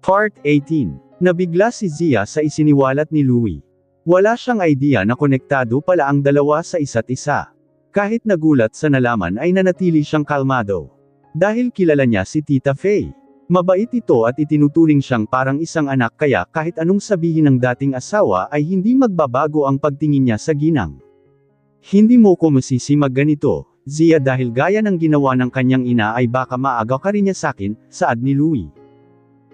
Part 18. Nabigla si Zia sa isiniwalat ni Louie. Wala siyang idea na konektado pala ang dalawa sa isa't isa. Kahit nagulat sa nalaman ay nanatili siyang kalmado. Dahil kilala niya si Tita Faye. Mabait ito at itinuturing siyang parang isang anak kaya kahit anong sabihin ng dating asawa ay hindi magbabago ang pagtingin niya sa ginang. Hindi mo ko masisi magganito, Zia, dahil gaya ng ginawa ng kanyang ina ay baka maagaw ka rin niya sakin, saad ni Louie.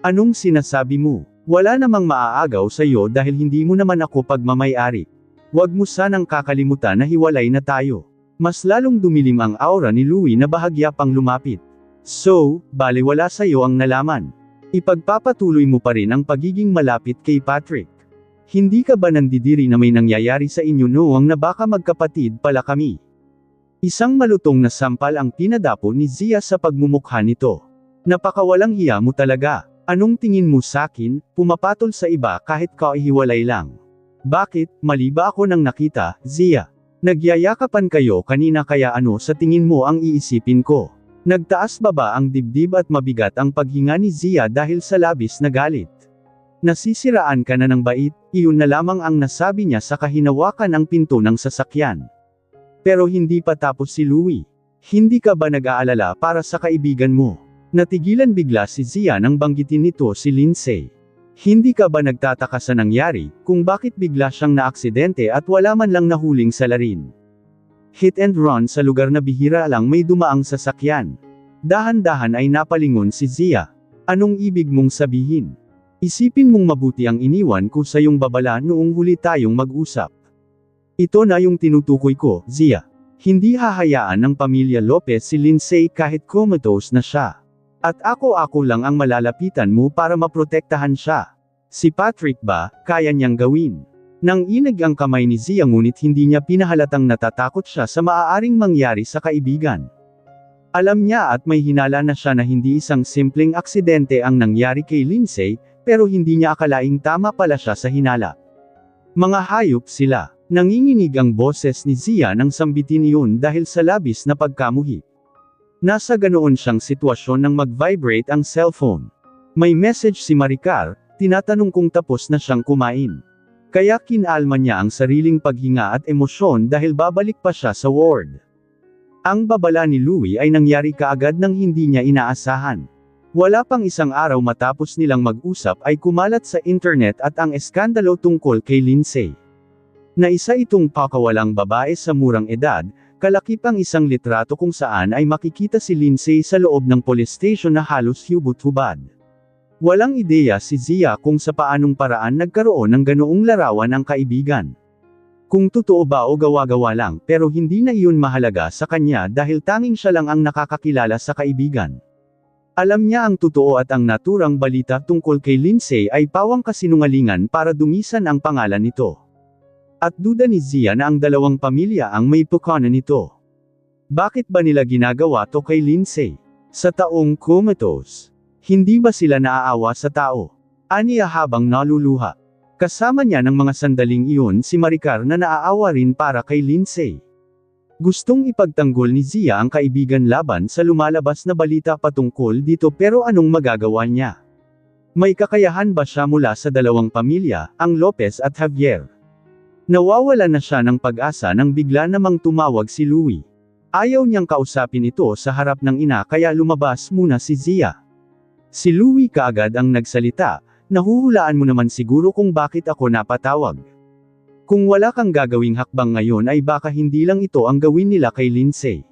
Anong sinasabi mo? Wala namang maaagaw sa iyo dahil hindi mo naman ako pagmamay-ari. Huwag mo sanang kakalimutan na hiwalay na tayo. Mas lalong dumilim ang aura ni Louie na bahagya pang lumapit. So, baliwala sa iyo ang nalaman. Ipagpapatuloy mo pa rin ang pagiging malapit kay Patrick. Hindi ka ba nandidiri na may nangyayari sa inyo noong na baka magkapatid pala kami? Isang malutong na sampal ang pinadapo ni Zia sa pagmumukha nito. Napakawalang hiya mo talaga. Anong tingin mo sakin, pumapatol sa iba kahit kahiwalay lang? Bakit, mali ba ako nang nakita, Zia? Nagyayakapan kayo kanina kaya ano sa tingin mo ang iisipin ko? Nagtaas ba ang dibdib at mabigat ang paghinga ni Zia dahil sa labis na galit? Nasisiraan ka na ng bait, iyon na lamang ang nasabi niya sa kahinawakan ang pinto ng sasakyan. Pero hindi pa tapos si Louie. Hindi ka ba nag-aalala para sa kaibigan mo? Natigilan bigla si Zia nang banggitin nito si Lindsay. Hindi ka ba nagtataka sa nangyari, kung bakit bigla siyang naaksidente at wala man lang nahuling salarin? Hit and run sa lugar na bihira lang may dumaang sasakyan. Dahan-dahan ay napalingon si Zia. Anong ibig mong sabihin? Isipin mong mabuti ang iniwan ko sa iyong babala noong huli tayong mag-usap. Ito na yung tinutukoy ko, Zia. Hindi hahayaan ng pamilya Lopez si Lindsay kahit comatose na siya. At ako lang ang malalapitan mo para maprotektahan siya. Si Patrick ba, kaya niyang gawin? Nang inag ang kamay ni Zia ngunit hindi niya pinahalatang natatakot siya sa maaaring mangyari sa kaibigan. Alam niya at may hinala na siya na hindi isang simpleng aksidente ang nangyari kay Lindsay, pero hindi niya akalaing tama pala siya sa hinala. Mga hayop sila. Nanginginig ang boses ni Zia nang sambitin iyon dahil sa labis na pagkamuhi. Nasa ganoon siyang sitwasyon nang mag-vibrate ang cellphone. May message si Maricar, tinatanong kung tapos na siyang kumain. Kaya kinalma niya ang sariling paghinga at emosyon dahil babalik pa siya sa ward. Ang babala ni Louie ay nangyari kaagad nang hindi niya inaasahan. Wala pang isang araw matapos nilang mag-usap ay kumalat sa internet at ang eskandalo tungkol kay Lindsay. Na isa itong pakawalang babae sa murang edad, kalakip ang isang litrato kung saan ay makikita si Lindsay sa loob ng police station na halos hubot-hubad. Walang ideya si Zia kung sa paanong paraan nagkaroon ng ganoong larawan ang kaibigan. Kung totoo ba o gawa-gawa lang, pero hindi na iyon mahalaga sa kanya dahil tanging siya lang ang nakakakilala sa kaibigan. Alam niya ang totoo at ang naturang balita tungkol kay Lindsay ay pawang kasinungalingan para dumisan ang pangalan nito. At duda ni Zia na ang dalawang pamilya ang may pukana nito. Bakit ba nila ginagawa to kay Lindsay? Sa taong comatose. Hindi ba sila naaawa sa tao? Aniya habang naluluha. Kasama niya ng mga sandaling iyon si Maricar na naaawa rin para kay Lindsay. Gustong ipagtanggol ni Zia ang kaibigan laban sa lumalabas na balita patungkol dito pero anong magagawa niya? May kakayahan ba siya mula sa dalawang pamilya, ang Lopez at Javier? Nawawala na siya ng pag-asa nang bigla namang tumawag si Louie. Ayaw niyang kausapin ito sa harap ng ina kaya lumabas muna si Zia. Si Louie kaagad ang nagsalita, nahuhulaan mo naman siguro kung bakit ako napatawag. Kung wala kang gagawing hakbang ngayon ay baka hindi lang ito ang gawin nila kay Lindsay.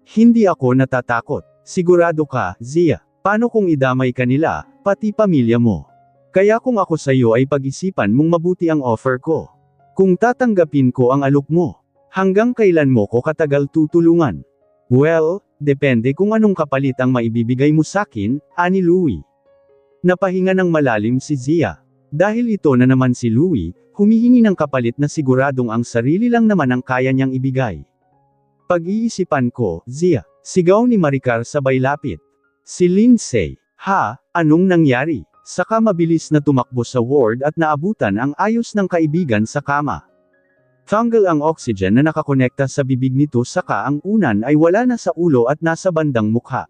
Hindi ako natatakot. Sigurado ka, Zia. Paano kung idamay ka nila, pati pamilya mo? Kaya kung ako sa iyo ay pag-isipan mong mabuti ang offer ko. Kung tatanggapin ko ang alok mo, hanggang kailan mo ko katagal tutulungan? Well, depende kung anong kapalit ang maibibigay mo sakin, ani Louie. Napahinga ng malalim si Zia. Dahil ito na naman si Louie, humihingi ng kapalit na siguradong ang sarili lang naman ang kaya niyang ibigay. Pag-iisipan ko, Zia, sigaw ni Maricar sabay lapit. Si Lindsay, ha, anong nangyari? Saka mabilis na tumakbo sa ward at naabutan ang ayos ng kaibigan sa kama. Tanggal ang oxygen na nakakonekta sa bibig nito saka ang unan ay wala na sa ulo at nasa bandang mukha.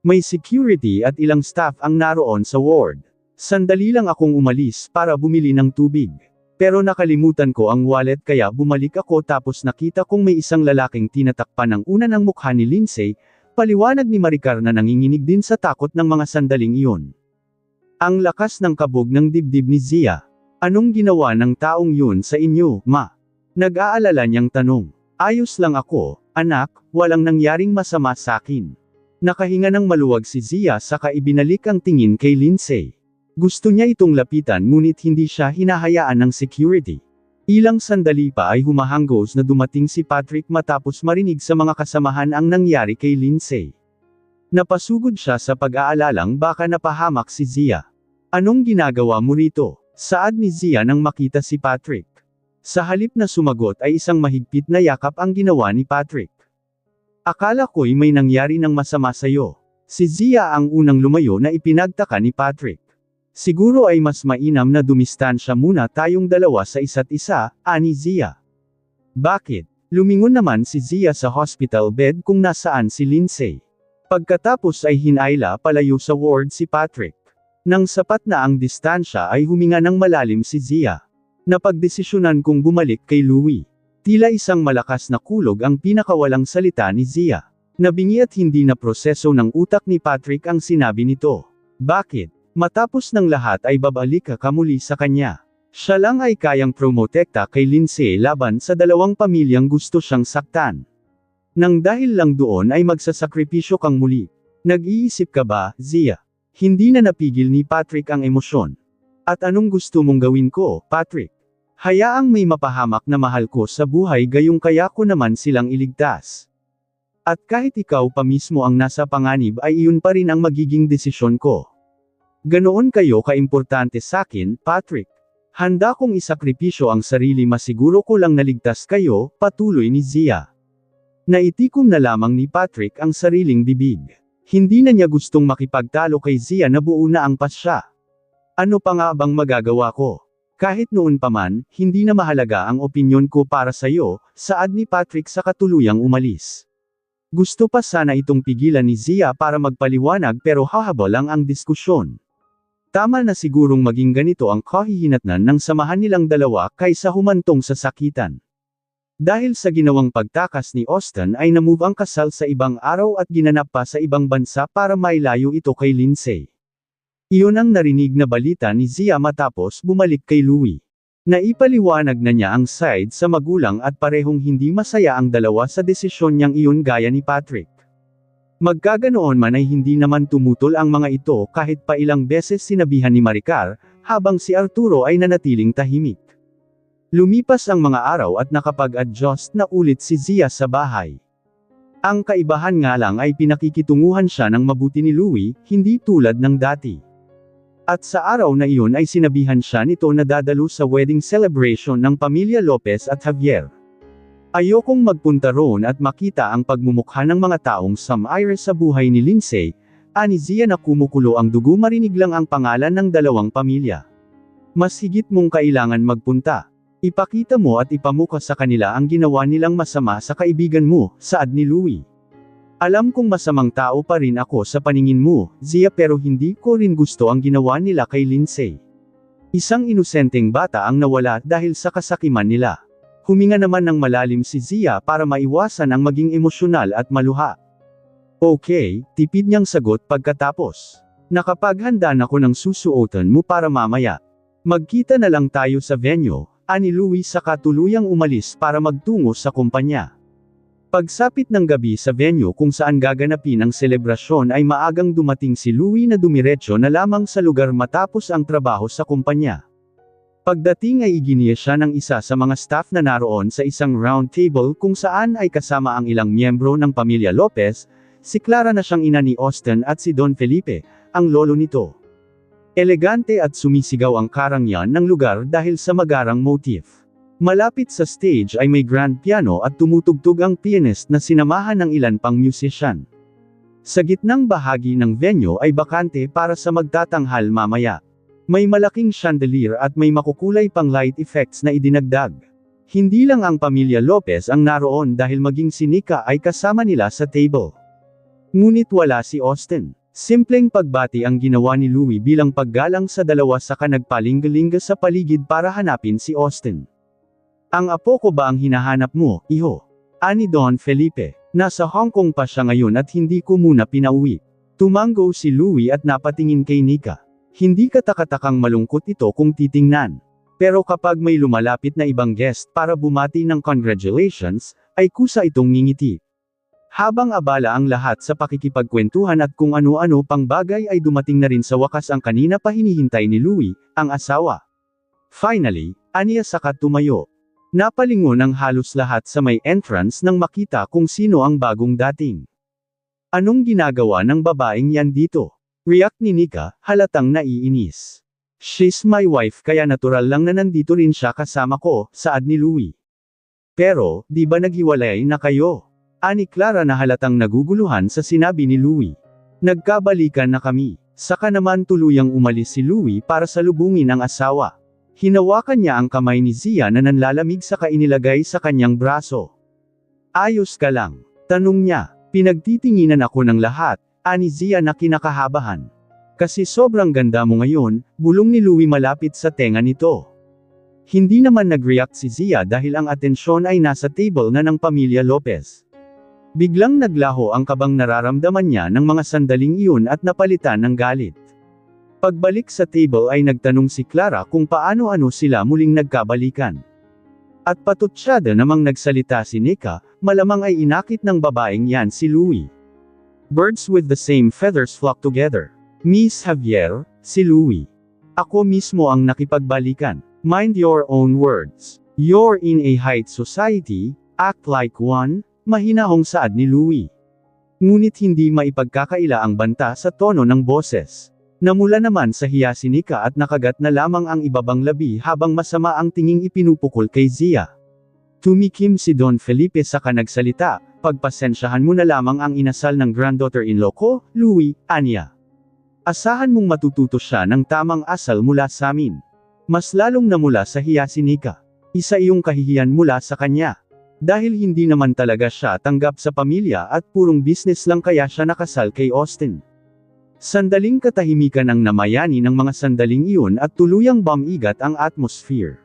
May security at ilang staff ang naroon sa ward. Sandali lang akong umalis para bumili ng tubig. Pero nakalimutan ko ang wallet kaya bumalik ako tapos nakita kong may isang lalaking tinatakpan ng una ng mukha ni Lindsay, paliwanag ni Maricar na nanginginig din sa takot ng mga sandaling iyon. Ang lakas ng kabog ng dibdib ni Zia. Anong ginawa ng taong yun sa inyo, ma? Nag-aalala niyang tanong. Ayos lang ako, anak, walang nangyaring masama sa akin. Nakahinga ng maluwag si Zia saka ibinalik ang tingin kay Lindsay. Gusto niya itong lapitan ngunit hindi siya hinahayaan ng security. Ilang sandali pa ay humahanggos na dumating si Patrick matapos marinig sa mga kasamahan ang nangyari kay Lindsay. Napasugod siya sa pag-aalalang baka napahamak si Zia. Anong ginagawa mo rito? Saad ni Zia nang makita si Patrick. Sa halip na sumagot ay isang mahigpit na yakap ang ginawa ni Patrick. Akala ko'y may nangyari ng masama sa'yo. Si Zia ang unang lumayo na ipinagtaka ni Patrick. Siguro ay mas mainam na dumistansya muna tayong dalawa sa isa't isa, ani Zia. Bakit? Lumingon naman si Zia sa hospital bed kung nasaan si Lindsay. Pagkatapos ay hinayla palayo sa ward si Patrick. Nang sapat na ang distansya ay huminga ng malalim si Zia. Napagdesisyonan kong bumalik kay Louie. Tila isang malakas na kulog ang pinakawalang salita ni Zia. Nabingi at hindi na proseso ng utak ni Patrick ang sinabi nito. Bakit? Matapos ng lahat ay babalik ka muli sa kanya. Siya lang ay kayang promotekta kay Lindsay laban sa dalawang pamilyang gusto siyang saktan. Nang dahil lang doon ay magsasakripisyo kang muli. Nag-iisip ka ba, Zia? Hindi na napigil ni Patrick ang emosyon. At anong gusto mong gawin ko, Patrick? Hayaang may mapahamak na mahal ko sa buhay gayong kaya ko naman silang iligtas. At kahit ikaw pa mismo ang nasa panganib ay iyon pa rin ang magiging desisyon ko. Ganoon kayo kaimportante sakin, Patrick. Handa kong isakripisyo ang sarili masiguro ko lang naligtas kayo, patuloy ni Zia. Naitikom na lamang ni Patrick ang sariling bibig. Hindi na niya gustong makipagtalo kay Zia na buo na ang pasya. Ano pa nga bang magagawa ko? Kahit noon pa man, hindi na mahalaga ang opinyon ko para sayo, saad ni Patrick sa katuluyang umalis. Gusto pa sana itong pigilan ni Zia para magpaliwanag pero hahaba lang ang diskusyon. Tama na sigurong maging ganito ang kahihinatnan ng samahan nilang dalawa kaysa humantong sa sakitan. Dahil sa ginawang pagtakas ni Austin ay namove ang kasal sa ibang araw at ginanap pa sa ibang bansa para mailayo ito kay Lindsay. Iyon ang narinig na balita ni Zia matapos bumalik kay Louie. Naipaliwanag na niya ang side sa magulang at parehong hindi masaya ang dalawa sa desisyon niyang iyon gaya ni Patrick. Magkaganoon man ay hindi naman tumutol ang mga ito kahit pa ilang beses sinabihan ni Maricar, habang si Arturo ay nanatiling tahimik. Lumipas ang mga araw at nakapag-adjust na ulit si Zia sa bahay. Ang kaibahan nga lang ay pinakikitunguhan siya ng mabuti ni Louie, hindi tulad ng dati. At sa araw na iyon ay sinabihan siya nito na dadalo sa wedding celebration ng pamilya Lopez at Javier. Ayokong magpunta roon at makita ang pagmumukha ng mga taong sumire sa buhay ni Lindsay, ani Zia na kumukulo ang dugo marinig lang ang pangalan ng dalawang pamilya. Mas higit mong kailangan magpunta. Ipakita mo at ipamuka sa kanila ang ginawa nilang masama sa kaibigan mo, saad ni Louie. Alam kong masamang tao pa rin ako sa paningin mo, Zia pero hindi ko rin gusto ang ginawa nila kay Lindsay. Isang inosenteng bata ang nawala dahil sa kasakiman nila. Huminga naman ng malalim si Zia para maiwasan ang maging emosyonal at maluha. Okay, tipid niyang sagot pagkatapos. Nakapaghanda na ko ng susuotan mo para mamaya. Magkita na lang tayo sa venue, ani Louie sa katuluyang umalis para magtungo sa kumpanya. Pagsapit ng gabi sa venue kung saan gaganapin ang selebrasyon ay maagang dumating si Louie na dumiretso na lamang sa lugar matapos ang trabaho sa kumpanya. Pagdating ay iginiya siya ng isa sa mga staff na naroon sa isang round table kung saan ay kasama ang ilang miyembro ng pamilya Lopez, si Clara na siyang ina ni Austin at si Don Felipe, ang lolo nito. Elegante at sumisigaw ang karangyan ng lugar dahil sa magarang motif. Malapit sa stage ay may grand piano at tumutugtog ang pianist na sinamahan ng ilan pang musician. Sa gitnang bahagi ng venue ay bakante para sa magtatanghal mamaya. May malaking chandelier at may makukulay pang light effects na idinagdag. Hindi lang ang pamilya Lopez ang naroon dahil maging si Nika ay kasama nila sa table. Ngunit wala si Austin. Simpleng pagbati ang ginawa ni Louie bilang paggalang sa dalawa saka nagpalingga-lingga sa paligid para hanapin si Austin. Ang apo ko ba ang hinahanap mo, iho? Ani Don Felipe. Nasa Hong Kong pa siya ngayon at hindi ko muna pinauwi. Tumango si Louie at napatingin kay Nika. Hindi katakatakang malungkot ito kung titingnan. Pero kapag may lumalapit na ibang guest para bumati ng congratulations, ay kusa itong ngingiti. Habang abala ang lahat sa pakikipagkwentuhan at kung ano-ano pang bagay ay dumating na rin sa wakas ang kanina pa hinihintay ni Louie, ang asawa. Finally, aniya saka tumayo. Napalingon ang halos lahat sa may entrance nang makita kung sino ang bagong dating. Anong ginagawa ng babaeng yan dito? React ni Nika, halatang naiinis. She's my wife kaya natural lang na nandito rin siya kasama ko, saad ni Louie. Pero, di ba naghiwalay na kayo? Ani Clara na halatang naguguluhan sa sinabi ni Louie. Nagkabalikan na kami. Saka naman tuluyang umalis si Louie para salubungin ang asawa. Hinawakan niya ang kamay ni Zia na nanlalamig saka inilagay sa kanyang braso. Ayos ka lang? Tanong niya. Pinagtitinginan ako ng lahat, ani Zia na kinakahabahan. Kasi sobrang ganda mo ngayon, bulong ni Louie malapit sa tenga nito. Hindi naman nag-react si Zia dahil ang atensyon ay nasa table na ng pamilya Lopez. Biglang naglaho ang kabang nararamdaman niya ng mga sandaling iyon at napalitan ng galit. Pagbalik sa table ay nagtanong si Clara kung paano-ano sila muling nagkabalikan. At patutsyada namang nagsalita si Nika, malamang ay inakit ng babaeng yan si Louie. Birds with the same feathers flock together. Miss Javier, si Louie. Ako mismo ang nakipagbalikan. Mind your own words. You're in a high society, act like one. Mahinahong saad ni Louie. Ngunit hindi maipagkakaila ang banta sa tono ng boses. Namula naman sa hiya si Nika at nakagat na lamang ang ibabang labi habang masama ang tinging ipinupukol kay Zia. Tumikim si Don Felipe saka nagsalita, pagpasensyahan mo na lamang ang inasal ng granddaughter-in-law ko, Louie, anya. Asahan mong matututo siya ng tamang asal mula sa amin. Mas lalong namula sa hiya si Nika. Isa iyong kahihiyan mula sa kanya. Dahil hindi naman talaga siya tanggap sa pamilya at purong business lang kaya siya nakasal kay Austin. Sandaling katahimikan ang namayani ng mga sandaling iyon at tuluyang bumigat ang atmosphere.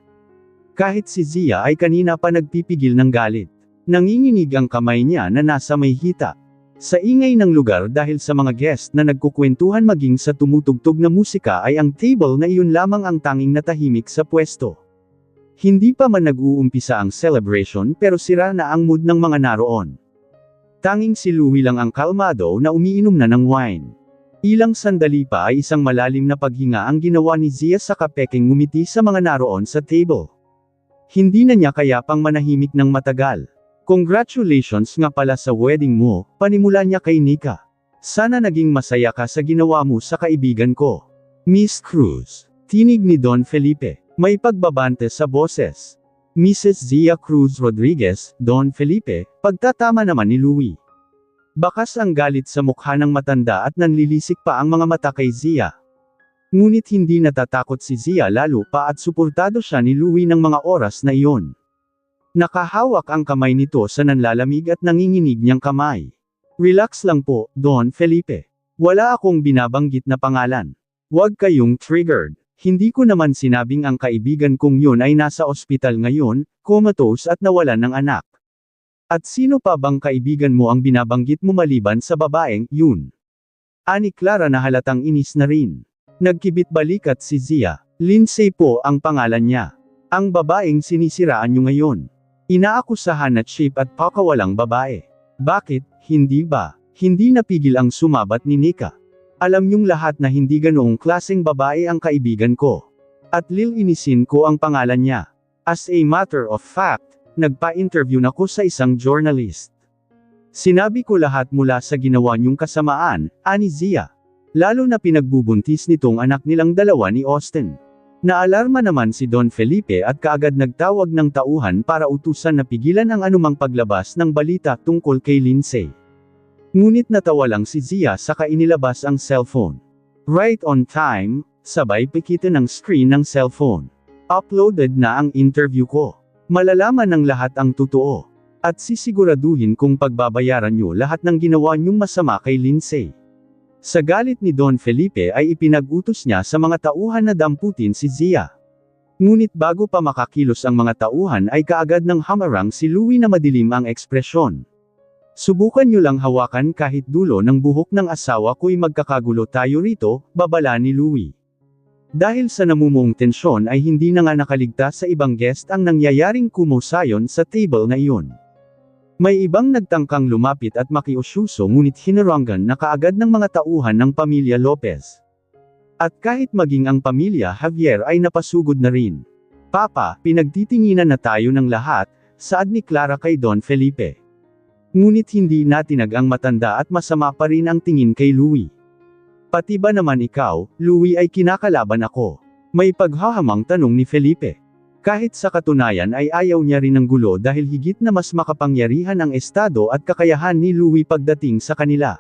Kahit si Zia ay kanina pa nagpipigil ng galit. Nanginginig ang kamay niya na nasa may hita. Sa ingay ng lugar dahil sa mga guest na nagkukwentuhan maging sa tumutugtog na musika ay ang table na iyon lamang ang tanging natahimik sa pwesto. Hindi pa man nag-uumpisa ang celebration pero sira na ang mood ng mga naroon. Tanging si Louie lang ang kalmado na umiinom na ng wine. Ilang sandali pa ay isang malalim na paghinga ang ginawa ni Zia sa kapekeng ngumiti sa mga naroon sa table. Hindi na niya kaya pang manahimik ng matagal. Congratulations nga pala sa wedding mo, panimula niya kay Nika. Sana naging masaya ka sa ginawa mo sa kaibigan ko. Miss Cruz. Tinig ni Don Felipe. May pagbabante sa boses. Mrs. Zia Cruz Rodriguez, Don Felipe, pagtatama naman ni Louie. Bakas ang galit sa mukha ng matanda at nanlilisik pa ang mga mata kay Zia. Ngunit hindi natatakot si Zia lalo pa at suportado siya ni Louie ng mga oras na iyon. Nakahawak ang kamay nito sa nanlalamig at nanginginig niyang kamay. Relax lang po, Don Felipe. Wala akong binabanggit na pangalan. Huwag kayong triggered. Hindi ko naman sinabing ang kaibigan kong yun ay nasa ospital ngayon, comatose at nawalan ng anak. At sino pa bang kaibigan mo ang binabanggit mo maliban sa babaeng yun? Ani Clara na halatang inis na rin. Nagkibit balikat si Zia. Lindsay po ang pangalan niya. Ang babaeng sinisiraan niyo ngayon. Inaakusahan na cheap at pakawalang babae. Bakit, hindi ba? Hindi napigil ang sumabat ni Nika. Alam niyong lahat na hindi ganoong klaseng babae ang kaibigan ko. At lilinisin ko ang pangalan niya. As a matter of fact, nagpa-interview na ko sa isang journalist. Sinabi ko lahat mula sa ginawa niyong kasamaan, ani Zia. Lalo na pinagbubuntis nitong anak nilang dalawa ni Austin. Naalarma naman si Don Felipe at kaagad nagtawag ng tauhan para utusan na pigilan ang anumang paglabas ng balita tungkol kay Lindsay. Ngunit natawa lang si Zia saka inilabas ang cellphone. Right on time, sabay pikitan ng screen ng cellphone. Uploaded na ang interview ko. Malalaman ng lahat ang totoo. At sisiguraduhin kung pagbabayaran nyo lahat ng ginawa nyong masama kay Lindsay. Sa galit ni Don Felipe ay ipinag-utos niya sa mga tauhan na damputin si Zia. Ngunit bago pa makakilos ang mga tauhan ay kaagad ng hamarang si Louie na madilim ang ekspresyon. Subukan niyo lang hawakan kahit dulo ng buhok ng asawa ko'y magkakagulo tayo rito, babala ni Louie. Dahil sa namumuong tensyon ay hindi na nga nakaligtas sa ibang guest ang nangyayaring kumusayon sa table na iyon. May ibang nagtangkang lumapit at makiusyuso ngunit hinaranggan na kaagad ng mga tauhan ng pamilya Lopez. At kahit maging ang pamilya Javier ay napasugod na rin. Papa, pinagtitinginan na tayo ng lahat, saad ni Clara kay Don Felipe. Ngunit hindi natinag ang matanda at masama pa rin ang tingin kay Louie. Pati ba naman ikaw, Louie ay kinakalaban ako? May paghahamang tanong ni Felipe. Kahit sa katunayan ay ayaw niya rin ng gulo dahil higit na mas makapangyarihan ang estado at kakayahan ni Louie pagdating sa kanila.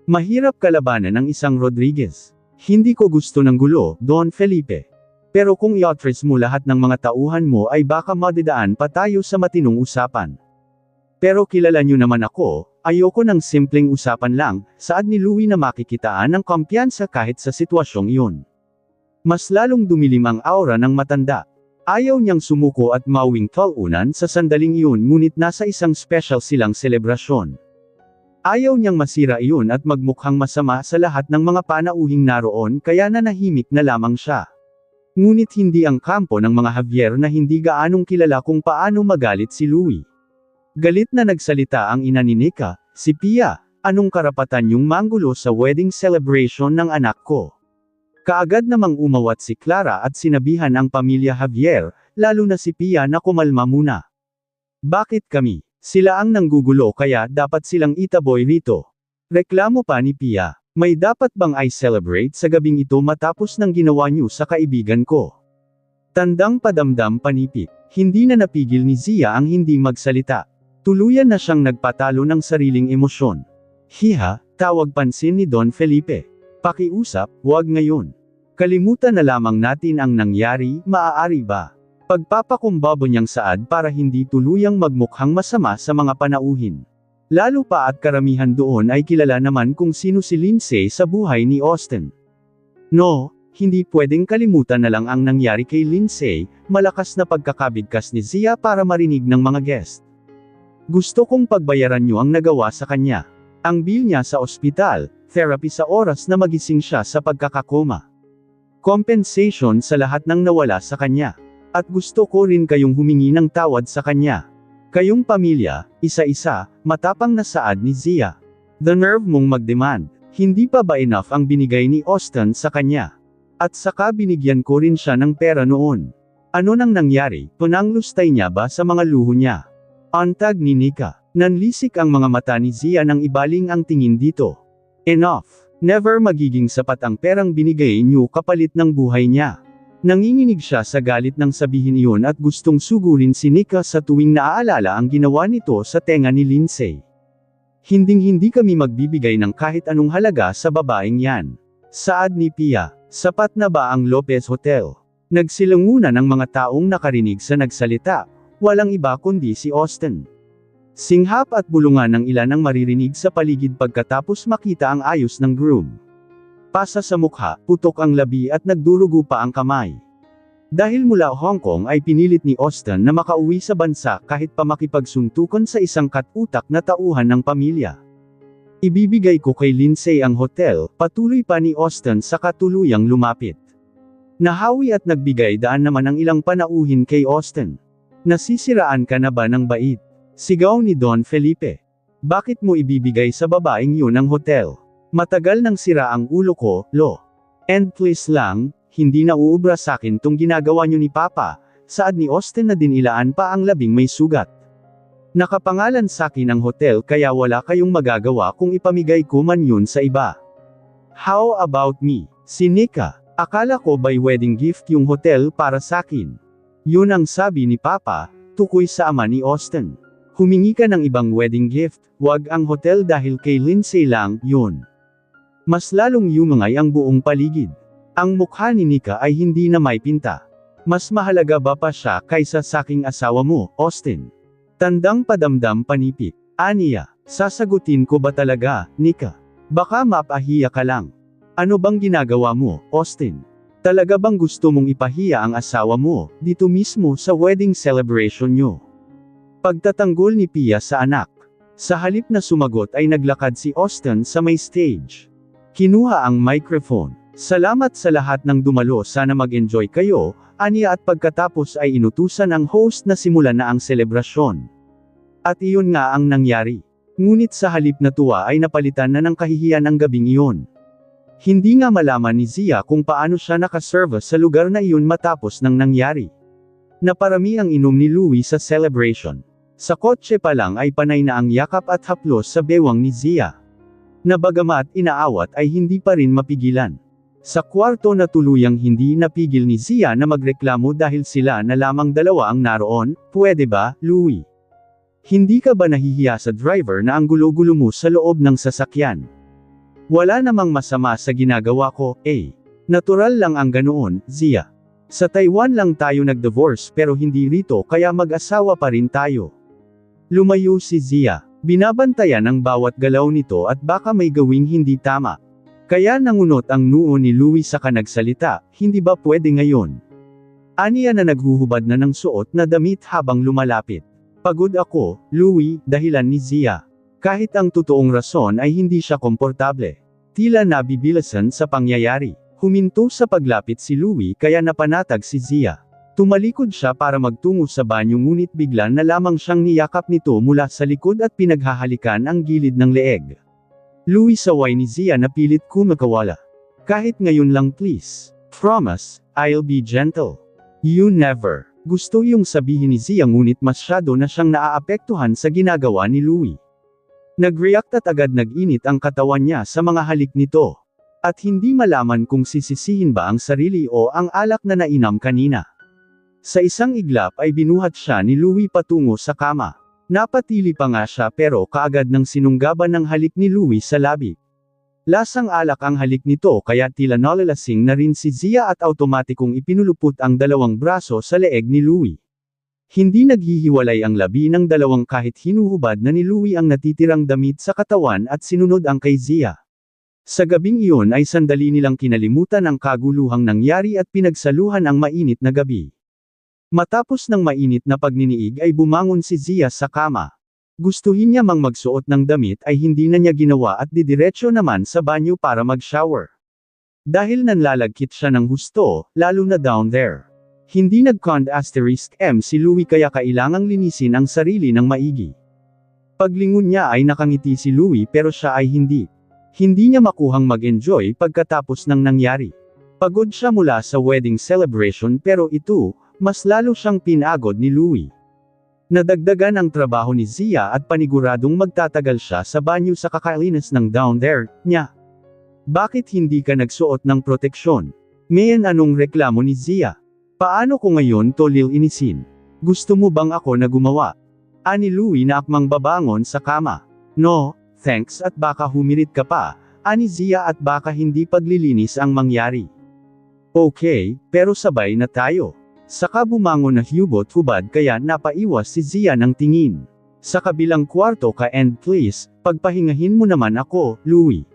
Mahirap kalabanan ng isang Rodriguez. Hindi ko gusto ng gulo, Don Felipe. Pero kung i-address mo lahat ng mga tauhan mo ay baka madidaan pa tayo sa matinong usapan. Pero kilala niyo naman ako, ayoko ng simpleng usapan lang, saad ni Louie na makikitaan ng kumpiyansa kahit sa sitwasyong iyon. Mas lalong dumilim ang aura ng matanda. Ayaw niyang sumuko at mawing talunan sa sandaling iyon ngunit nasa isang special silang selebrasyon. Ayaw niyang masira iyon at magmukhang masama sa lahat ng mga panauhing naroon kaya nanahimik na lamang siya. Ngunit hindi ang kampo ng mga Javier na hindi gaanong kilala kung paano magalit si Louie. Galit na nagsalita ang ina ni Nika, si Pia, anong karapatan yung manggulo sa wedding celebration ng anak ko? Kaagad namang umawat si Clara at sinabihan ang pamilya Javier, lalo na si Pia na kumalma muna. Bakit kami? Sila ang nanggugulo kaya dapat silang itaboy rito. Reklamo pa ni Pia, may dapat bang i-celebrate sa gabing ito matapos ng ginawa niyo sa kaibigan ko? Tandang padamdam panipit, hindi na napigil ni Zia ang hindi magsalita. Tuluyan na siyang nagpatalo ng sariling emosyon. Hiha, tawag pansin ni Don Felipe. Pakiusap, huwag ngayon. Kalimutan na lamang natin ang nangyari, maaari ba? Pagpapakumbaba niyang saad para hindi tuluyang magmukhang masama sa mga panauhin. Lalo pa at karamihan doon ay kilala naman kung sino si Lindsay sa buhay ni Austin. No, hindi pwedeng kalimutan na lang ang nangyari kay Lindsay, malakas na pagkakabigkas ni Zia para marinig ng mga guest. Gusto kong pagbayaran niyo ang nagawa sa kanya. Ang bill niya sa ospital, therapy sa oras na magising siya sa pagkakakoma. Compensation sa lahat ng nawala sa kanya. At gusto ko rin kayong humingi ng tawad sa kanya. Kayong pamilya, isa-isa, matapang na saad ni Zia. The nerve mong mag-demand. Hindi pa ba enough ang binigay ni Austin sa kanya? At saka binigyan ko rin siya ng pera noon. Ano nang nangyari? Pananglustay niya ba sa mga luho niya? Antag ni Nika. Nanlisik ang mga mata ni Zia nang ibaling ang tingin dito. Enough. Never magiging sapat ang perang binigay niyo kapalit ng buhay niya. Nanginginig siya sa galit nang sabihin iyon at gustong sugurin si Nika sa tuwing naaalala ang ginawa nito sa tenga ni Lindsay. Hinding-hindi kami magbibigay ng kahit anong halaga sa babaeng yan. Saad ni Pia, sapat na ba ang Lopez Hotel? Nagsilangunan ang mga taong nakarinig sa nagsalita, walang iba kundi si Austin. Singhap at bulungan ng ilan ang maririnig sa paligid pagkatapos makita ang ayos ng groom. Pasa sa mukha, putok ang labi at nagdurugo pa ang kamay. Dahil mula Hong Kong ay pinilit ni Austin na makauwi sa bansa kahit pa makipagsuntukan sa isang katutak na tauhan ng pamilya. Ibibigay ko kay Lindsay ang hotel, patuloy pa ni Austin sa katuluyang lumapit. Nahawi at nagbigay daan naman ang ilang panauhin kay Austin. Nasisiraan ka na ba ng bait? Sigaw ni Don Felipe. Bakit mo ibibigay sa babaeng yun ang hotel? Matagal nang sira ang ulo ko, lo. And please lang, hindi na uubra sakin tong ginagawa nyo ni Papa, saad ni Austin na dinilaan pa ang labing may sugat. Nakapangalan sakin ang hotel kaya wala kayong magagawa kung ipamigay ko man yun sa iba. How about me? Si Nika, akala ko by wedding gift yung hotel para sakin. Yun ang sabi ni Papa, tukoy sa ama ni Austin. Humingi ka ng ibang wedding gift, wag ang hotel dahil kay Lindsay lang, yun. Mas lalong yumangay ang buong paligid. Ang mukha ni Nika ay hindi na may pinta. Mas mahalaga ba pa siya kaysa saking asawa mo, Austin? Tandang padamdam panipit. Aniya, sasagutin ko ba talaga, Nika? Baka mapahiya ka lang. Ano bang ginagawa mo, Austin? Talaga bang gusto mong ipahiya ang asawa mo, dito mismo sa wedding celebration nyo? Pagtatanggol ni Pia sa anak. Sa halip na sumagot ay naglakad si Austin sa may stage. Kinuha ang microphone. Salamat sa lahat ng dumalo, sana mag-enjoy kayo, aniya, at pagkatapos ay inutusan ang host na simulan na ang selebrasyon. At iyon nga ang nangyari. Ngunit sa halip na tuwa ay napalitan na ng kahihiyan ang gabing iyon. Hindi nga malaman ni Zia kung paano siya nakaserve sa lugar na iyon matapos ng nangyari. Naparami ang inom ni Louie sa celebration. Sa kotse pa lang ay panay na ang yakap at haplos sa bewang ni Zia. Na bagamat inaawat ay hindi pa rin mapigilan. Sa kwarto na tuluyang hindi napigil ni Zia na magreklamo dahil sila na lamang dalawa ang naroon. Pwede ba, Louie? Hindi ka ba nahihiya sa driver na ang gulo-gulo mo sa loob ng sasakyan? Wala namang masama sa ginagawa ko, eh. Natural lang ang ganoon, Zia. Sa Taiwan lang tayo nag-divorce pero hindi rito kaya mag-asawa pa rin tayo. Lumayo si Zia. Binabantayan ang bawat galaw nito at baka may gawing hindi tama. Kaya nangunot ang noo ni Louie sa kanagsalita, hindi ba pwede ngayon? Aniya na naghuhubad na ng suot na damit habang lumalapit. Pagod ako, Louie, dahilan ni Zia. Kahit ang totoong rason ay hindi siya komportable. Tila nabibilasan sa pangyayari. Huminto sa paglapit si Louie kaya napanatag si Zia. Tumalikod siya para magtungo sa banyo ngunit bigla na lamang siyang niyakap nito mula sa likod at pinaghahalikan ang gilid ng leeg. Louie, saway ni Zia na pilit kumakawala. Kahit ngayon lang please. Promise, I'll be gentle. You never. Gusto iyong sabihin ni Zia ngunit masyado na siyang naaapektuhan sa ginagawa ni Louie. Nag-react at agad nag-init ang katawan niya sa mga halik nito. At hindi malaman kung sisisihin ba ang sarili o ang alak na nainam kanina. Sa isang iglap ay binuhat siya ni Louie patungo sa kama. Napatili pa nga siya pero kaagad nang sinunggaban ng halik ni Louie sa labi. Lasang alak ang halik nito kaya tila nalalasing na rin si Zia at automatikong ipinulupot ang dalawang braso sa leeg ni Louie. Hindi naghihiwalay ang labi ng dalawang kahit hinuhubad na ni Louie ang natitirang damit sa katawan at sinunod ang kay Zia. Sa gabing iyon ay sandali nilang kinalimutan ang kaguluhang nangyari at pinagsaluhan ang mainit na gabi. Matapos ng mainit na pagniniig ay bumangon si Zia sa kama. Gustuhin niya mang magsuot ng damit ay hindi na niya ginawa at didiretso naman sa banyo para mag-shower. Dahil nanlalagkit siya ng husto, lalo na down there. Hindi nag-cond *M si Louie kaya kailangang linisin ang sarili ng maigi. Paglingon niya ay nakangiti si Louie pero siya ay hindi. Hindi niya makuhang mag-enjoy pagkatapos ng nangyari. Pagod siya mula sa wedding celebration pero ito, mas lalo siyang pinagod ni Louie. Nadagdagan ang trabaho ni Zia at paniguradong magtatagal siya sa banyo sa kakalinis ng down there niya. Bakit hindi ka nagsuot ng proteksyon? Mayan, anong reklamo ni Zia? Paano ko ngayon to lilinisin? Gusto mo bang ako na gumawa? Ani Louie na akmang babangon sa kama. No, thanks, at baka humirit ka pa, ani Zia, at baka hindi paglilinis ang mangyari. Okay, pero sabay na tayo. Saka bumangon na hubot-hubad kaya napaiwas si Zia ng tingin. Sa kabilang kwarto ka, and please, pagpahingahin mo naman ako, Louie.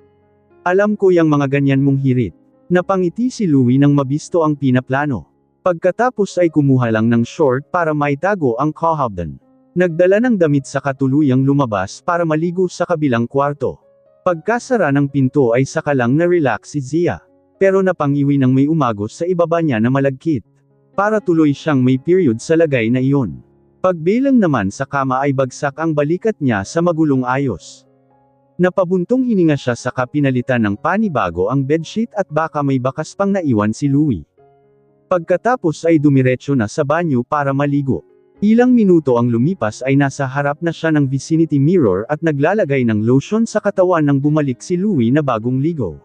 Alam ko yang mga ganyan mong hirit. Napangiti si Louie nang mabisto ang pinaplano. Pagkatapos ay kumuha lang ng short para maitago ang kahabdan. Nagdala ng damit sa katuluyang lumabas para maligo sa kabilang kwarto. Pagkasara ng pinto ay saka lang na-relax si Zia. Pero napangiwi ng may umagos sa ibaba niya na malagkit. Para tuloy siyang may period sa lagay na iyon. Pagbilang naman sa kama ay bagsak ang balikat niya sa magulong ayos. Napabuntong hininga siya saka pinalitan ng panibago ang bedsheet at baka may bakas pang naiwan si Louie. Pagkatapos ay dumiretso na sa banyo para maligo. Ilang minuto ang lumipas ay nasa harap na siya ng vicinity mirror at naglalagay ng lotion sa katawan nang bumalik si Louie na bagong ligo.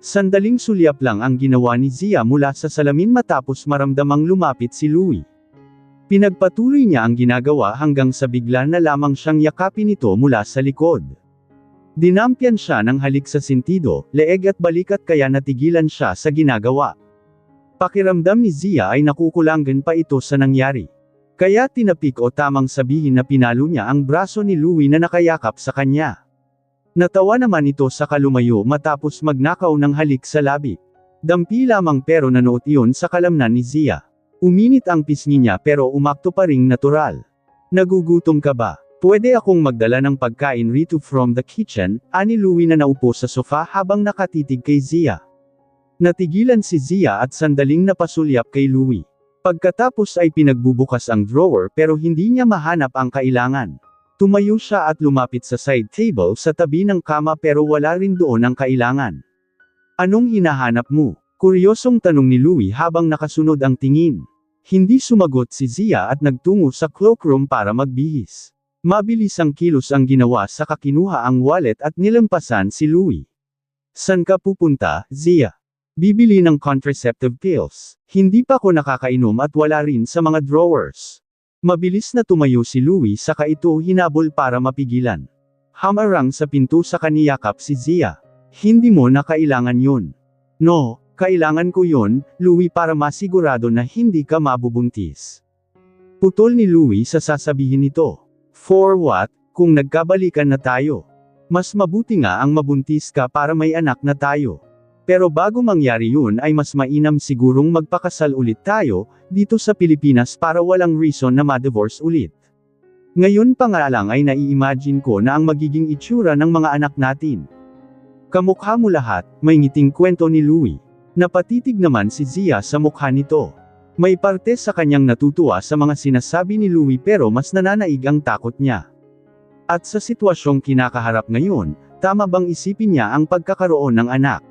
Sandaling sulyap lang ang ginawa ni Zia mula sa salamin matapos maramdamang lumapit si Louie. Pinagpatuloy niya ang ginagawa hanggang sa bigla na lamang siyang yakapin ito mula sa likod. Dinampyan siya ng halik sa sentido, leeg at balikat kaya natigilan siya sa ginagawa. Pakiramdam ni Zia ay nakukulangan pa ito sa nangyari. Kaya tinapik o tamang sabihin na pinalo niya ang braso ni Louie na nakayakap sa kanya. Natawa naman ito sa kalumayo matapos magnakaw ng halik sa labi. Dampi lamang pero nanuot iyon sa kalamnan ni Zia. Uminit ang pisngi niya pero umakto pa ring natural. Nagugutom ka ba? Pwede akong magdala ng pagkain rito from the kitchen, ani Louie na naupo sa sofa habang nakatitig kay Zia. Natigilan si Zia at sandaling napasulyap kay Louie. Pagkatapos ay pinagbubukas ang drawer pero hindi niya mahanap ang kailangan. Tumayo siya at lumapit sa side table sa tabi ng kama pero wala rin doon ang kailangan. Anong hinahanap mo? Kuryosong tanong ni Louie habang nakasunod ang tingin. Hindi sumagot si Zia at nagtungo sa cloakroom para magbihis. Mabilis ang kilos ang ginawa saka kinuha ang wallet at nilampasan si Louie. San ka pupunta, Zia? Bibili ng contraceptive pills. Hindi pa ko nakakainom at wala rin sa mga drawers. Mabilis na tumayo si Louie saka ito hinabol para mapigilan. Hamarang sa pinto sa kaniyakap si Zia. Hindi mo na kailangan yun. No, kailangan ko yun, Louie, para masigurado na hindi ka mabubuntis. Putol ni Louie sa sasabihin nito. For what, kung nagkabalikan na tayo? Mas mabuti nga ang mabuntis ka para may anak na tayo. Pero bago mangyari yun ay mas mainam sigurong magpakasal ulit tayo, dito sa Pilipinas para walang reason na ma-divorce ulit. Ngayon pa nga lang ay nai-imagine ko na ang magiging itsura ng mga anak natin. Kamukha mo lahat, may ngiting kwento ni Louie. Napatitig naman si Zia sa mukha nito. May parte sa kanyang natutuwa sa mga sinasabi ni Louie pero mas nananaig ang takot niya. At sa sitwasyong kinakaharap ngayon, tama bang isipin niya ang pagkakaroon ng anak?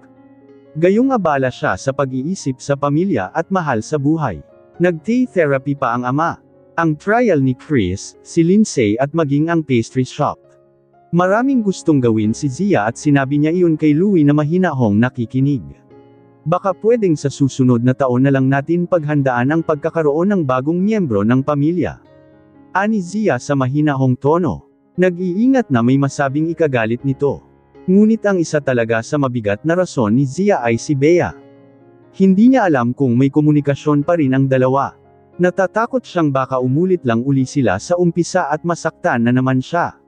Gayong abala siya sa pag-iisip sa pamilya at mahal sa buhay. Nag-tea therapy pa ang ama. Ang trial ni Chris, si Lindsay at maging ang pastry shop. Maraming gustong gawin si Zia at sinabi niya iyon kay Louie na mahinahong nakikinig. Baka pwedeng sa susunod na taon na lang natin paghandaan ang pagkakaroon ng bagong miyembro ng pamilya. Ani Zia sa mahinahong tono. Nag-iingat na may masabing ikagalit nito. Ngunit ang isa talaga sa mabigat na rason ni Zia ay si Bea. Hindi niya alam kung may komunikasyon pa rin ang dalawa. Natatakot siyang baka umulit lang uli sila sa umpisa at masaktan na naman siya.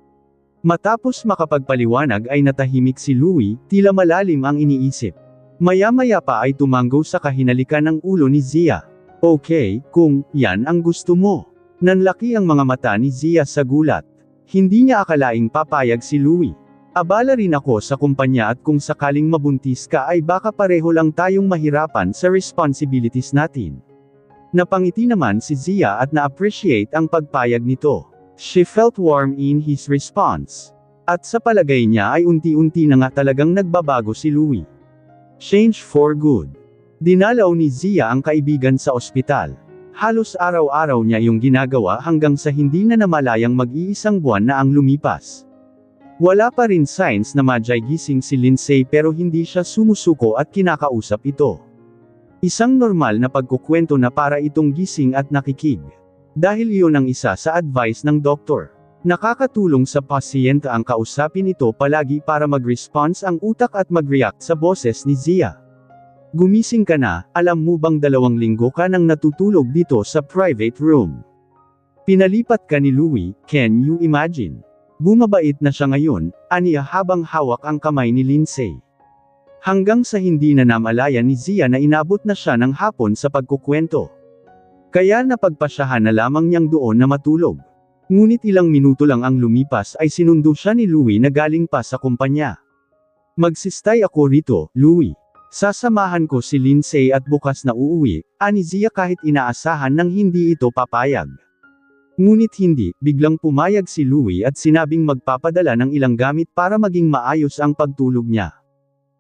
Matapos makapagpaliwanag ay natahimik si Louie, tila malalim ang iniisip. Maya-maya pa ay tumanggo sa kahinalikan ng ulo ni Zia. Okay, kung yan ang gusto mo. Nanlaki ang mga mata ni Zia sa gulat. Hindi niya akalaing papayag si Louie. Abala rin ako sa kumpanya at kung sakaling mabuntis ka ay baka pareho lang tayong mahirapan sa responsibilities natin. Napangiti naman si Zia at na-appreciate ang pagpayag nito. She felt warm in his response. At sa palagay niya ay unti-unti na nga talagang nagbabago si Louie. Change for good. Dinalaw ni Zia ang kaibigan sa ospital. Halos araw-araw niya yung ginagawa hanggang sa hindi na namalayang mag-iisang buwan na ang lumipas. Wala pa rin signs na madyay gising si Lindsay pero hindi siya sumusuko at kinakausap ito. Isang normal na pagkukwento na para itong gising at nakikig. Dahil iyon ang isa sa advice ng doktor. Nakakatulong sa pasyente ang kausapin ito palagi para mag-response ang utak at mag-react sa boses ni Zia. Gumising ka na, alam mo bang 2 linggo ka nang natutulog dito sa private room? Pinalipat ka ni Louie, can you imagine? Bumabait na siya ngayon, aniya habang hawak ang kamay ni Lindsay. Hanggang sa hindi na namalaya ni Zia na inabot na siya ng hapon sa pagkukwento. Kaya napagpasyahan na lamang niyang doon na matulog. Ngunit ilang minuto lang ang lumipas ay sinundo siya ni Louie na galing pa sa kumpanya. Magsistay ako rito, Louie. Sasamahan ko si Lindsay at bukas na uuwi, ani Zia kahit inaasahan nang hindi ito papayag. Ngunit hindi, biglang pumayag si Louie at sinabing magpapadala ng ilang gamit para maging maayos ang pagtulog niya.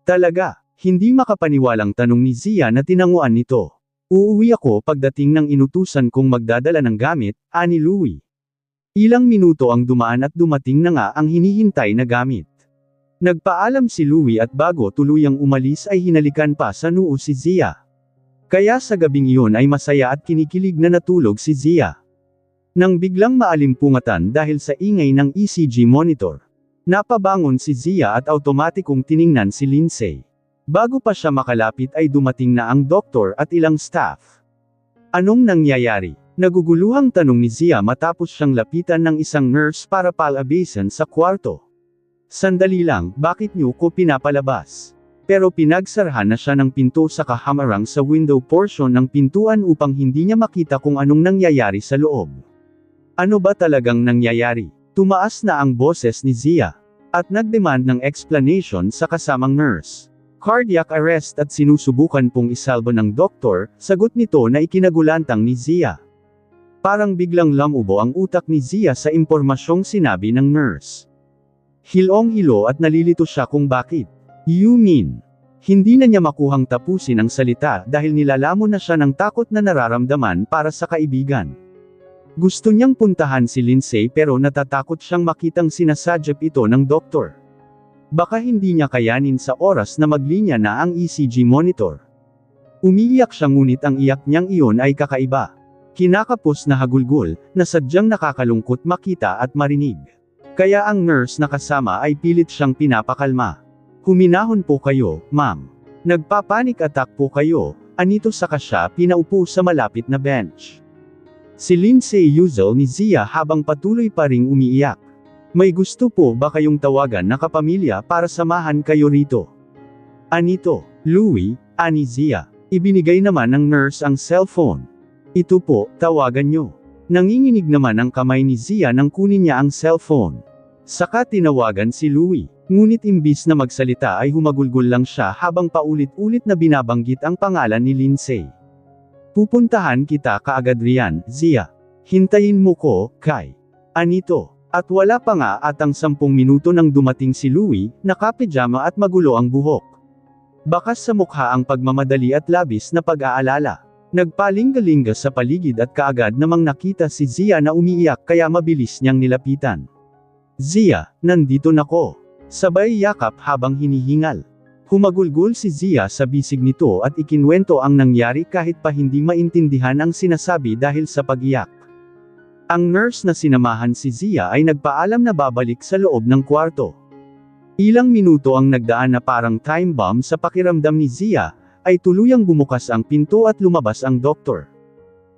Talaga, hindi makapaniwalang tanong ni Zia na tinanguan nito. Uuwi ako pagdating ng inutusan kong magdadala ng gamit, ani Louie. Ilang minuto ang dumaan at dumating na nga ang hinihintay na gamit. Nagpaalam si Louie at bago tuluyang umalis ay hinalikan pa sa noo si Zia. Kaya sa gabing iyon ay masaya at kinikilig na natulog si Zia. Nang biglang maalimpungatan dahil sa ingay ng ECG monitor. Napabangon si Zia at automatikong tiningnan si Lindsay. Bago pa siya makalapit ay dumating na ang doktor at ilang staff. Anong nangyayari? Naguguluhang tanong ni Zia matapos siyang lapitan ng isang nurse para palabasan sa kwarto. Sandali lang, bakit niyo ko pinapalabas? Pero pinagsarahan na siya ng pinto sa kahamarang sa window portion ng pintuan upang hindi niya makita kung anong nangyayari sa loob. Ano ba talagang nangyayari? Tumaas na ang boses ni Zia. At nagdemand ng explanation sa kasamang nurse. Cardiac arrest at sinusubukan pong isalba ng doktor, sagot nito na ikinagulantang ni Zia. Parang biglang lamubo ang utak ni Zia sa impormasyong sinabi ng nurse. Hilong-hilo at nalilito siya kung bakit. You mean? Hindi na niya makuhang tapusin ang salita dahil nilalamon na siya ng takot na nararamdaman para sa kaibigan. Gusto niyang puntahan si Lindsay pero natatakot siyang makitang sinasadyap ito ng doktor. Baka hindi niya kayanin sa oras na maglinya na ang ECG monitor. Umiiyak siya ngunit ang iyak niyang iyon ay kakaiba. Kinakapos na hagulgol, na sadyang nakakalungkot makita at marinig. Kaya ang nurse na kasama ay pilit siyang pinapakalma. Huminahon po kayo, ma'am. Nagpapanik attack po kayo, anito saka siya pinaupo sa malapit na bench. Si Lindsay Yuzel ni Zia habang patuloy pa ring umiiyak. May gusto po ba kayong tawagan na kapamilya para samahan kayo rito? Anito, Louie, ani Zia. Ibinigay naman ng nurse ang cellphone. Ito po, tawagan nyo. Nanginginig naman ang kamay ni Zia nang kunin niya ang cellphone. Saka tinawagan si Louie. Ngunit imbis na magsalita ay humagulgol lang siya habang paulit-ulit na binabanggit ang pangalan ni Lindsay. Pupuntahan kita kaagad riyan, Zia. Hintayin mo ko, Kai. Anito. At wala pa nga atang 10 minuto nang dumating si Louie, nakapijama at magulo ang buhok. Bakas sa mukha ang pagmamadali at labis na pag-aalala. Nagpalingga-lingga sa paligid at kaagad namang nakita si Zia na umiiyak kaya mabilis niyang nilapitan. Zia, nandito na ko. Sabay yakap habang hinihingal. Humagulgol si Zia sa bisig nito at ikinwento ang nangyari kahit pa hindi maintindihan ang sinasabi dahil sa pag-iyak. Ang nurse na sinamahan si Zia ay nagpaalam na babalik sa loob ng kwarto. Ilang minuto ang nagdaan na parang time bomb sa pakiramdam ni Zia, ay tuluyang bumukas ang pinto at lumabas ang doktor.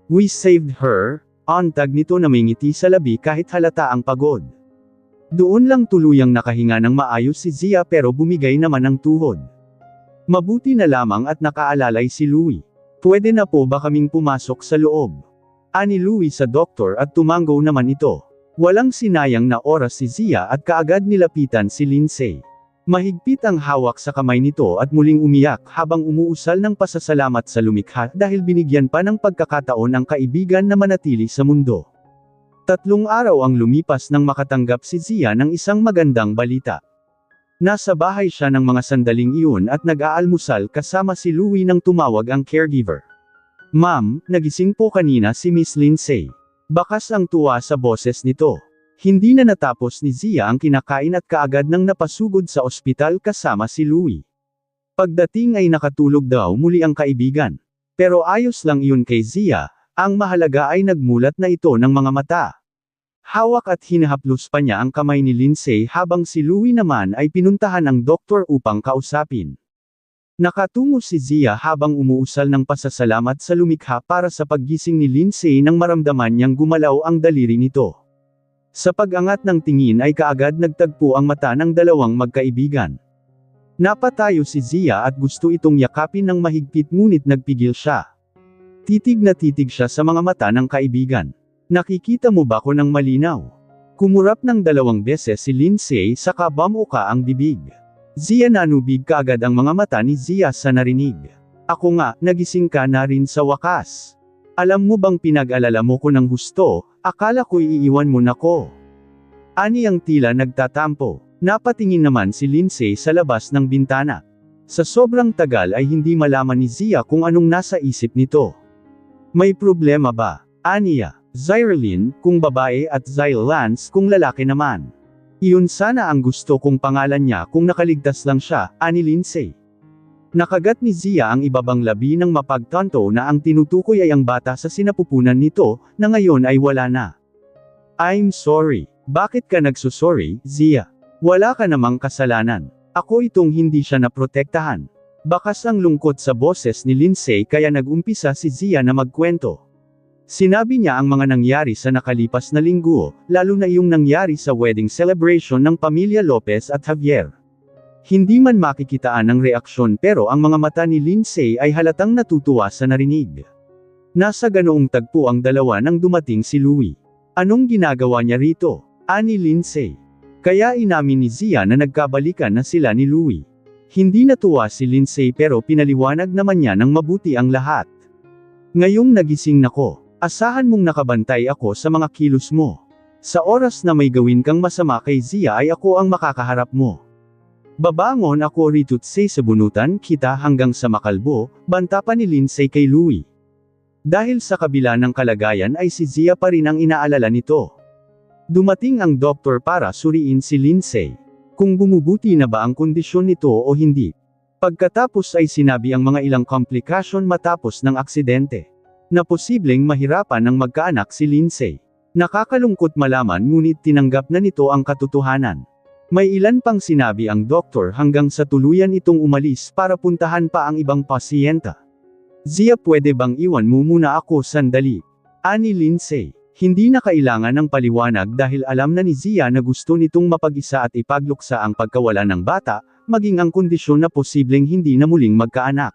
We saved her, antag nito na may ngiti sa labi kahit halata ang pagod. Doon lang tuluyang nakahinga ng maayos si Zia pero bumigay naman ng tuhod. Mabuti na lamang at nakaalalay si Louie. Pwede na po ba kaming pumasok sa loob? Ani Louie sa doktor at tumanggo naman ito. Walang sinayang na oras si Zia at kaagad nilapitan si Lindsay. Mahigpit ang hawak sa kamay nito at muling umiyak habang umuusal ng pasasalamat sa lumikha dahil binigyan pa ng pagkakataon ang kaibigan na manatili sa mundo. 3 araw ang lumipas nang makatanggap si Zia ng isang magandang balita. Nasa bahay siya ng mga sandaling iyon at nag-aalmusal kasama si Louie nang tumawag ang caregiver. Ma'am, nagising po kanina si Miss Lindsay. Bakas ang tuwa sa boses nito. Hindi na natapos ni Zia ang kinakain at kaagad nang napasugod sa ospital kasama si Louie. Pagdating ay nakatulog daw muli ang kaibigan. Pero ayos lang iyon kay Zia. Ang mahalaga ay nagmulat na ito ng mga mata. Hawak at hinahaplos pa niya ang kamay ni Lindsay habang si Louie naman ay pinuntahan ng doktor upang kausapin. Nakatungo si Zia habang umuusal ng pasasalamat sa lumikha para sa paggising ni Lindsay nang maramdaman niyang gumalaw ang daliri nito. Sa pag-angat ng tingin ay kaagad nagtagpo ang mata ng dalawang magkaibigan. Napatayo si Zia at gusto itong yakapin ng mahigpit ngunit nagpigil siya. Titig na titig siya sa mga mata ng kaibigan. Nakikita mo ba ko ng malinaw? Kumurap ng 2 beses si Lindsay saka bamuka ang bibig. Zia nanubig kaagad ang mga mata ni Zia sa narinig. Ako nga, nagising ka na rin sa wakas. Alam mo bang pinag-alala mo ko ng husto, akala ko iiwan mo na ko. Ani ang tila nagtatampo. Napatingin naman si Lindsay sa labas ng bintana. Sa sobrang tagal ay hindi malaman ni Zia kung anong nasa isip nito. May problema ba? Aniya, Zyrlin, kung babae at Zylance kung lalaki naman. Iyon sana ang gusto kong pangalan niya kung nakaligtas lang siya, ani Lindsay. Nakagat ni Zia ang ibabang labi ng mapagtanto na ang tinutukoy ay ang bata sa sinapupunan nito, na ngayon ay wala na. I'm sorry. Bakit ka nagsusorry, Zia? Wala ka namang kasalanan. Ako itong hindi siya naprotektahan. Bakas ang lungkot sa boses ni Lindsay kaya nag-umpisa si Zia na magkwento. Sinabi niya ang mga nangyari sa nakalipas na linggo, lalo na yung nangyari sa wedding celebration ng pamilya Lopez at Javier. Hindi man makikitaan ang reaksyon pero ang mga mata ni Lindsay ay halatang natutuwa sa narinig. Nasa ganoong tagpo ang dalawa nang dumating si Louie. Anong ginagawa niya rito? Ani Lindsay. Kaya inamin ni Zia na nagkabalikan na sila ni Louie. Hindi natuwa si Lindsay pero pinaliwanag naman niya ng mabuti ang lahat. Ngayong nagising nako, asahan mong nakabantay ako sa mga kilos mo. Sa oras na may gawin kang masama kay Zia ay ako ang makakaharap mo. Babangon ako rito't sa bunutan kita hanggang sa makalbo, banta pa ni Lindsay kay Louie. Dahil sa kabila ng kalagayan ay si Zia pa rin ang inaalala nito. Dumating ang doktor para suriin si Lindsay. Kung bumubuti na ba ang kondisyon nito o hindi. Pagkatapos ay sinabi ang mga ilang komplikasyon matapos ng aksidente. Na posibleng mahirapan ng magkaanak si Lindsay. Nakakalungkot malaman ngunit tinanggap na nito ang katotohanan. May ilan pang sinabi ang doktor hanggang sa tuluyan itong umalis para puntahan pa ang ibang pasyenta. Zia, pwede bang iwan mo muna ako sandali? Ani Lindsay. Hindi na kailangan ng paliwanag dahil alam na ni Zia na gusto nitong mapag-isa at ipagluksa ang pagkawala ng bata, maging ang kondisyon na posibleng hindi na muling magkaanak.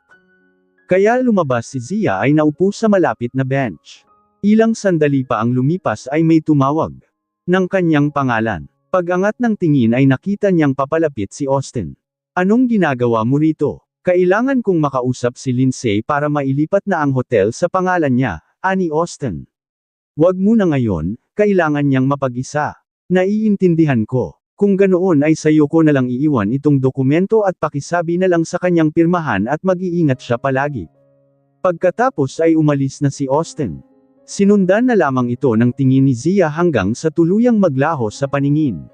Kaya lumabas si Zia ay naupo sa malapit na bench. Ilang sandali pa ang lumipas ay may tumawag ng kanyang pangalan. Pag-angat ng tingin ay nakita niyang papalapit si Austin. Anong ginagawa mo rito? Kailangan kong makausap si Lindsay para mailipat na ang hotel sa pangalan niya, ani Austin. Wag muna ngayon, kailangan niyang mapag-isa. Naiintindihan ko. Kung ganoon ay sayo ko na lang iiwan itong dokumento at pakisabi na lang sa kanyang pirmahan at mag-iingat siya palagi. Pagkatapos ay umalis na si Austin. Sinundan na lamang ito ng tingin ni Zia hanggang sa tuluyang maglaho sa paningin.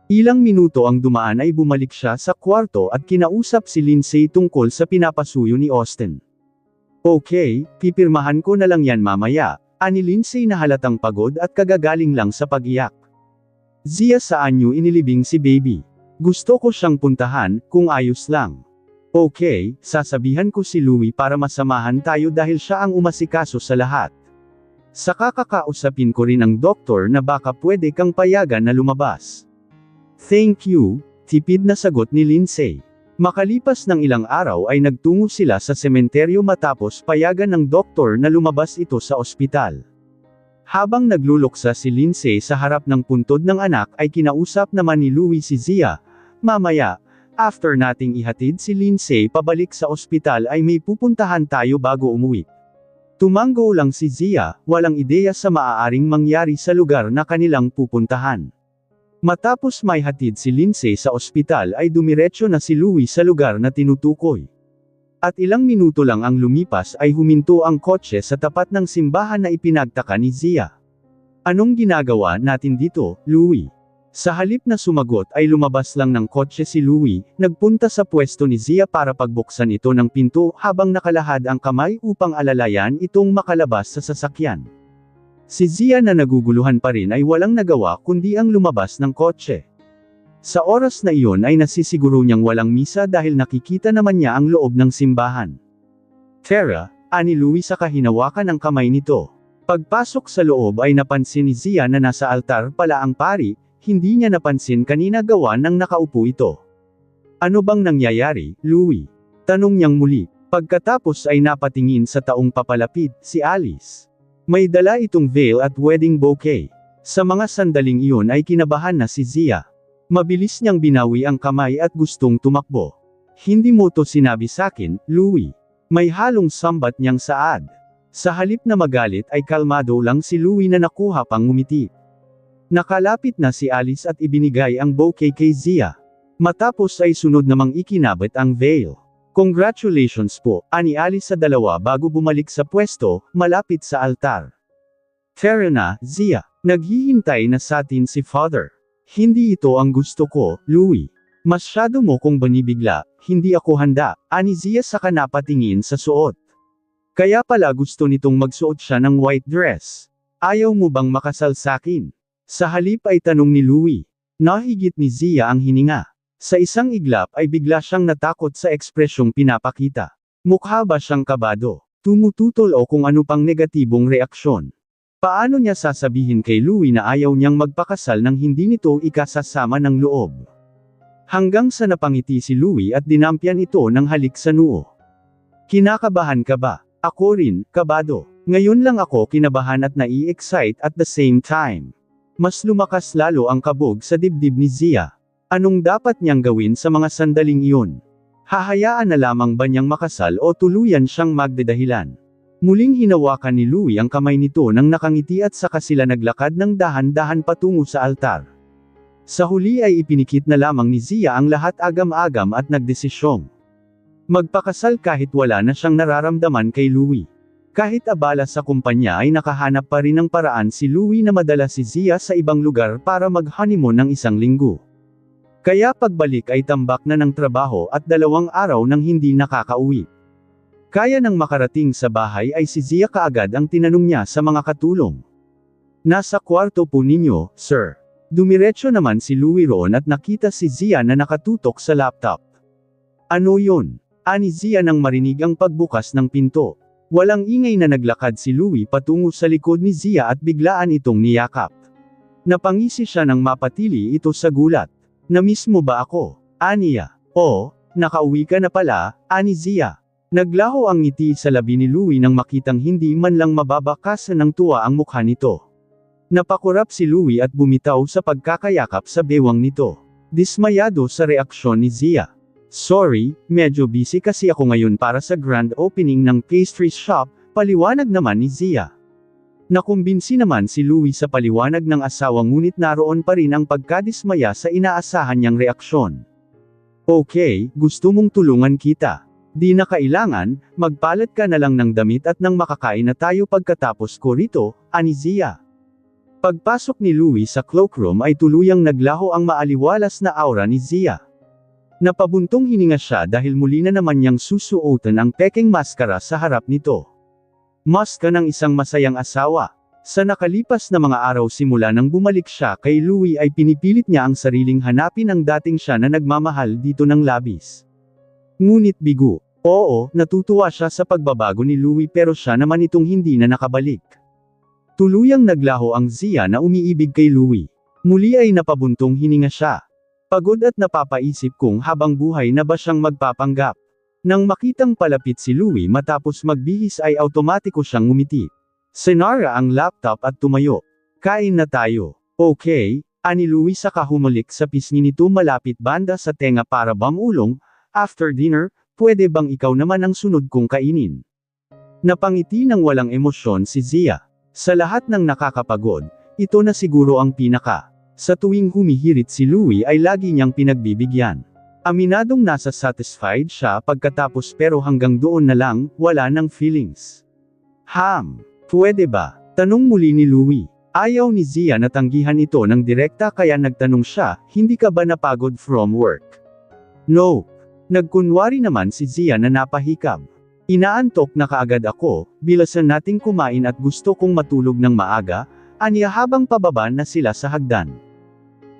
Ilang minuto ang dumaan ay bumalik siya sa kwarto at kinausap si Lindsay tungkol sa pinapasuyo ni Austin. Okay, pipirmahan ko na lang yan mamaya, ani Lindsay na halatang pagod at kagagaling lang sa pag-iyak. Zia, saan niyo inilibing si baby? Gusto ko siyang puntahan, kung ayos lang. Okay, sasabihan ko si Louie para masamahan tayo dahil siya ang umasikaso sa lahat. Saka kakausapin ko rin ang doktor na baka pwede kang payagan na lumabas. Thank you, tipid na sagot ni Lindsay. Makalipas ng ilang araw ay nagtungo sila sa sementeryo matapos payagan ng doktor na lumabas ito sa ospital. Habang nagluluksa si Lindsay sa harap ng puntod ng anak ay kinausap naman ni Louie si Zia. Mamaya, after nating ihatid si Lindsay pabalik sa ospital ay may pupuntahan tayo bago umuwi. Tumanggo lang si Zia, walang ideya sa maaaring mangyari sa lugar na kanilang pupuntahan. Matapos may hatid si Lindsay sa ospital ay dumiretso na si Louie sa lugar na tinutukoy. At ilang minuto lang ang lumipas ay huminto ang kotse sa tapat ng simbahan na ipinagtaka ni Zia. Anong ginagawa natin dito, Louie? Sa halip na sumagot ay lumabas lang ng kotse si Louie, nagpunta sa pwesto ni Zia para pagbuksan ito ng pinto habang nakalahad ang kamay upang alalayan itong makalabas sa sasakyan. Si Zia na naguguluhan pa rin ay walang nagawa kundi ang lumabas ng kotse. Sa oras na iyon ay nasisiguro niyang walang misa dahil nakikita naman niya ang loob ng simbahan. Tara, ani Louie sa kahinawakan ng kamay nito. Pagpasok sa loob ay napansin ni Zia na nasa altar pala ang pari. Hindi niya napansin kanina gawa ng nakaupo ito. Ano bang nangyayari, Louie? Tanong niyang muli. Pagkatapos ay napatingin sa taong papalapit, si Alice. May dala itong veil at wedding bouquet. Sa mga sandaling iyon ay kinabahan na si Zia. Mabilis niyang binawi ang kamay at gustong tumakbo. Hindi mo to sinabi sakin, Louie. May halong sambat niyang saad. Sa halip na magalit ay kalmado lang si Louie na nakuha pang ngumiti. Nakalapit na si Alice at ibinigay ang bouquet kay Zia. Matapos ay sunod namang ikinabit ang veil. Congratulations po, ani Alice sa dalawa bago bumalik sa pwesto, malapit sa altar. Tara na, Zia. Naghihintay na sa atin si Father. Hindi ito ang gusto ko, Louie. Masyado mo kong banibigla, hindi ako handa, ani Zia saka napatingin sa suot. Kaya pala gusto nitong magsuot siya ng white dress. Ayaw mo bang makasal sakin? Sa halip ay tanong ni Louie. Nahigit ni Zia ang hininga. Sa isang iglap ay bigla siyang natakot sa ekspresyong pinapakita. Mukha ba siyang kabado? tumututol o kung ano pang negatibong reaksyon. Paano niya sasabihin kay Louie na ayaw niyang magpakasal nang hindi nito ikasasama ng loob? Hanggang sa napangiti si Louie at dinampyan ito ng halik sa noo. Kinakabahan ka ba? Ako rin, kabado. Ngayon lang ako kinabahan at nai-excite at the same time. Mas lumakas lalo ang kabog sa dibdib ni Zia. Anong dapat niyang gawin sa mga sandaling iyon? Hahayaan na lamang ba niyang makasal o tuluyan siyang magdedahilan? Muling hinawakan ni Louie ang kamay nito nang nakangiti at saka sila naglakad ng dahan-dahan patungo sa altar. Sa huli ay ipinikit na lamang ni Zia ang lahat agam-agam at nagdesisyong magpakasal kahit wala na siyang nararamdaman kay Louie. Kahit abala sa kumpanya ay nakahanap pa rin ng paraan si Louie na madala si Zia sa ibang lugar para mag-honeymoon ng 1 linggo. Kaya pagbalik ay tambak na ng trabaho at 2 araw nang hindi nakakauwi. Kaya nang makarating sa bahay ay si Zia kaagad ang tinanong niya sa mga katulong. Nasa kwarto po ninyo, sir. Dumiretso naman si Louie roon at nakita si Zia na nakatutok sa laptop. Ano yun? Ani Zia nang marinig ang pagbukas ng pinto. Walang ingay na naglakad si Louie patungo sa likod ni Zia at biglaan itong niyakap. Napangisi siya nang mapatili ito sa gulat. Namiss mo ba ako? Aniya. Oh, nakauwi ka na pala, ani Zia. Naglaho ang ngiti sa labi ni Louie nang makitang hindi man lang mababakasan ng tuwa ang mukha nito. Napakurap si Louie at bumitaw sa pagkakayakap sa bewang nito. Dismayado sa reaksyon ni Zia. Sorry, medyo busy kasi ako ngayon para sa grand opening ng pastry shop, paliwanag naman ni Zia. Nakumbinsi naman si Louie sa paliwanag ng asawa ngunit naroon pa rin ang pagkadismaya sa inaasahan niyang reaksyon. Okay, gusto mong tulungan kita. Di na kailangan, magpalit ka na lang ng damit at nang makakain na tayo pagkatapos ko rito, ani Zia. Pagpasok ni Louie sa cloakroom ay tuluyang naglaho ang maaliwalas na aura ni Zia. Napabuntong hininga siya dahil muli na naman niyang susuotan ang peking maskara sa harap nito. Maska ng isang masayang asawa. Sa nakalipas na mga araw simula nang bumalik siya kay Louie ay pinipilit niya ang sariling hanapin ang dating siya na nagmamahal dito ng labis. Ngunit bigo. Oo, natutuwa siya sa pagbabago ni Louie pero siya naman itong hindi na nakabalik. Tuluyang naglaho ang Zia na umiibig kay Louie. Muli ay napabuntong hininga siya. Pagod at napapaisip kung habang buhay na ba siyang magpapanggap. Nang makitang palapit si Louie matapos magbihis ay automatiko siyang ngumiti. Sinara ang laptop at tumayo. Kain na tayo. Okay, ani Louie saka humalik sa pisngi nito malapit banda sa tenga para bamulong. After dinner, pwede bang ikaw naman ang sunod kong kainin? Napangiti ng walang emosyon si Zia. Sa lahat ng nakakapagod, ito na siguro ang pinaka. Sa tuwing humihirit si Louie ay lagi niyang pinagbibigyan. Aminadong nasa satisfied siya pagkatapos pero hanggang doon na lang, wala nang feelings. Pwede ba? Tanong muli ni Louie. Ayaw ni Zia na tanggihan ito ng direkta kaya nagtanong siya, hindi ka ba napagod from work? No. Nagkunwari naman si Zia na napahikab. Inaantok na kaagad ako, bilasan nating kumain at gusto kong matulog ng maaga, aniya habang pababa na sila sa hagdan.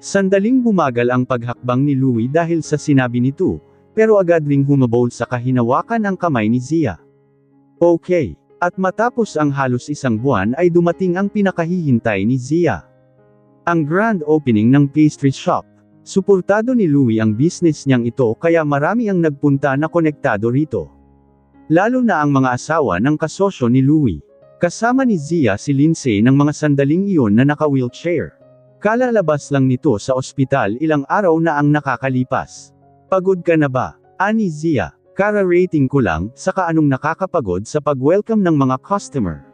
Sandaling bumagal ang paghakbang ni Louie dahil sa sinabi nito, pero agad ring humabol sa kahinawakan ang kamay ni Zia. Okay. At matapos ang halos 1 buwan ay dumating ang pinakahihintay ni Zia. Ang grand opening ng pastry shop. Suportado ni Louie ang business niyang ito kaya marami ang nagpunta na konektado rito. Lalo na ang mga asawa ng kasosyo ni Louie. Kasama ni Zia si Lindsay ng mga sandaling iyon na naka-wheelchair. Kalalabas lang nito sa ospital ilang araw na ang nakakalipas. Pagod ka na ba? Ani Zia. Kara-rating ko lang, saka anong nakakapagod sa pag-welcome ng mga customer.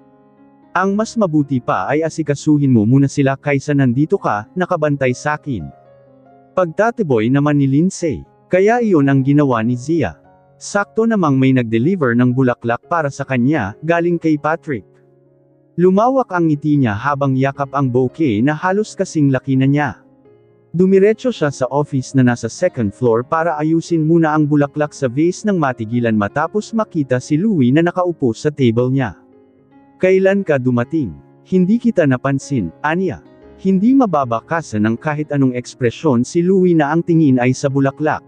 Ang mas mabuti pa ay asikasuhin mo muna sila kaysa nandito ka, nakabantay sakin. Pagtatiboy naman ni Lindsay. Kaya iyon ang ginawa ni Zia. Sakto namang may nag-deliver ng bulaklak para sa kanya, galing kay Patrick. Lumawak ang ngiti niya habang yakap ang bouquet na halos kasing laki na niya. Dumiretso siya sa office na nasa 2nd floor para ayusin muna ang bulaklak sa vase nang matigilan matapos makita si Louie na nakaupo sa table niya. Kailan ka dumating? Hindi kita napansin, aniya. Hindi mababakasan ng kahit anong ekspresyon si Louie na ang tingin ay sa bulaklak.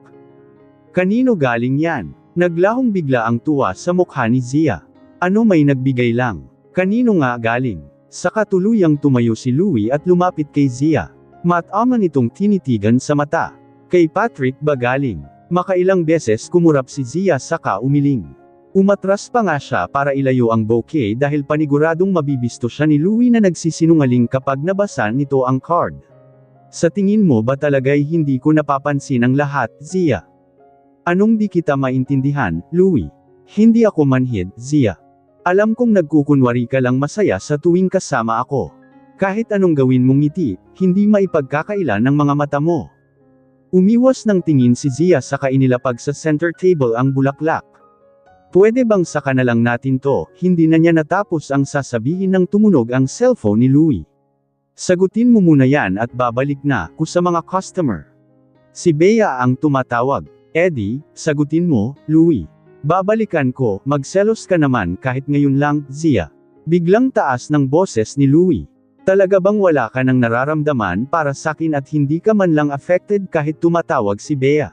Kanino galing yan? Naglahong bigla ang tuwa sa mukha ni Zia. Ano may nagbigay lang? Kanino nga galing? Saka tuluyang tumayo si Louie at lumapit kay Zia. Mataman itong tinitigan sa mata. Kay Patrick ba galing? Makailang beses kumurap si Zia saka umiling. Umatras pa nga siya para ilayo ang bouquet dahil paniguradong mabibisto siya ni Louie na nagsisinungaling kapag nabasa nito ang card. Sa tingin mo ba talaga'y hindi ko napapansin ang lahat, Zia? Anong di kita maintindihan, Louie? Hindi ako manhid, Zia. Alam kong nagkukunwari ka lang masaya sa tuwing kasama ako. Kahit anong gawin mong ngiti, hindi maipagkakailan ng mga mata mo. Umiwas ng tingin si Zia saka inilapag sa center table ang bulaklak. Pwede bang saka na lang natin to? Hindi na niya natapos ang sasabihin nang tumunog ang cellphone ni Louie. Sagutin mo muna yan at babalik na ko sa mga customer. Si Bea ang tumatawag. Eddie, sagutin mo, Louie. Babalikan ko, magselos ka naman kahit ngayon lang, Zia. Biglang taas ng boses ni Louie. Talaga bang wala ka nang nararamdaman para sakin at hindi ka man lang affected kahit tumatawag si Bea?